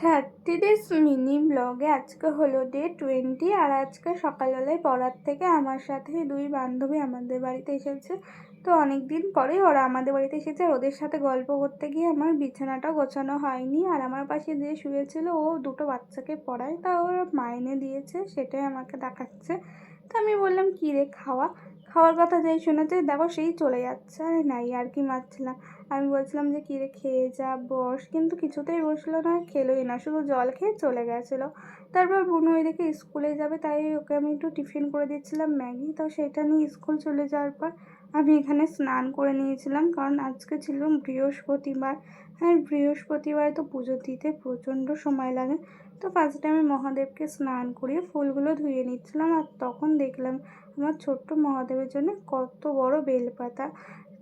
30 days mini ব্লগে আজকে হলো ডে 20। আর আজকে সকালবেলায় পড়ার থেকে আমার সাথে দুই বান্ধবী আমাদের বাড়িতে এসেছে। তো অনেক দিন পরে ওরা আমাদের বাড়িতে এসেছে। আর ওদের সাথে গল্প করতে গিয়ে আমার বিছানাটা গোছানো হয়নি। আর আমার পাশে যে শুয়েছিল ও দুটো বাচ্চাকে পড়ায়, তা ওর মাইনে দিয়েছে, সেটাই আমাকে দেখাচ্ছে। তো আমি বললাম কী রে খাওয়ার কথা যেই শুনেছে দেখো সেই চলে যাচ্ছে। আরে নাই আর কি মারছিলাম। আমি বলছিলাম যে কী রে খেয়ে যা বস, কিন্তু কিছুতেই বসলো না, খেলোই না, শুধু জল খেয়ে চলে গেছিলো। তারপর বুনু এদিকে স্কুলে যাবে, তাই ওকে আমি একটু টিফিন করে দিচ্ছিলাম ম্যাগি। তো সেটা নিয়ে স্কুল চলে যাওয়ার পর আমি এখানে স্নান করে নিয়েছিলাম, কারণ আজকে ছিল বৃহস্পতিবার। হ্যাঁ, বৃহস্পতিবার তো পুজো দিতে প্রচণ্ড সময় লাগে। তো ফার্স্টে আমি মহাদেবকে স্নান করিয়ে ফুলগুলো ধুয়ে নিচ্ছিলাম। আর তখন দেখলাম আমার ছোট্ট মহাদেবের জন্য কত বড় বেলপাতা।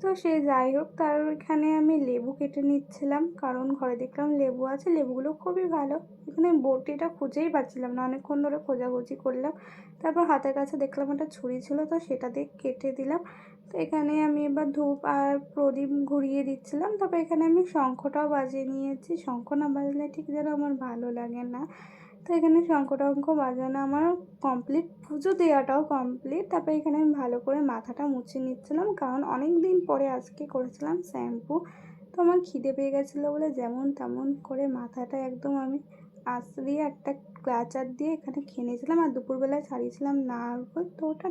তো সে যাই হোক, তার এখানে আমি লেবু কেটে নিচ্ছিলাম, কারণ ঘরে দেখলাম লেবু আছে, লেবুগুলো খুবই ভালো। এখানে বটিটা খুঁজেই পাচ্ছিলাম না, অনেকক্ষণ ধরে খোঁজাখুঁজি করলাম। তারপর হাতের কাছে দেখলাম একটা ছুরি ছিল, তো সেটা দিয়ে কেটে দিলাম। তো এখানে আমি এবার ধূপ আর প্রদীপ ঘুরিয়ে দিচ্ছিলাম। তারপর এখানে আমি শঙ্খটাও বাজিয়ে নিয়েছি। শঙ্খ না বাজলে ঠিক যেন আমার ভালো লাগে না। তো এখানে শঙ্খ টঙ্খ বাজানো আমার কমপ্লিট, পুজো দেওয়াটাও কমপ্লিট। তারপরে এখানে আমি ভালো করে মাথাটা মুছে নিচ্ছিলাম, কারণ অনেক দিন পরে আজকে করেছিলাম শ্যাম্পু। তো আমার খিদে পেয়ে গেছিলো বলে যেমন তেমন করে মাথাটা একদম আমি আঁচড়িয়ে একটা ক্লাচার দিয়ে এখানে খেয়ে নিয়েছিলাম। আর দুপুরবেলায় ছাড়িয়েছিলাম নারকোল। তো ওটা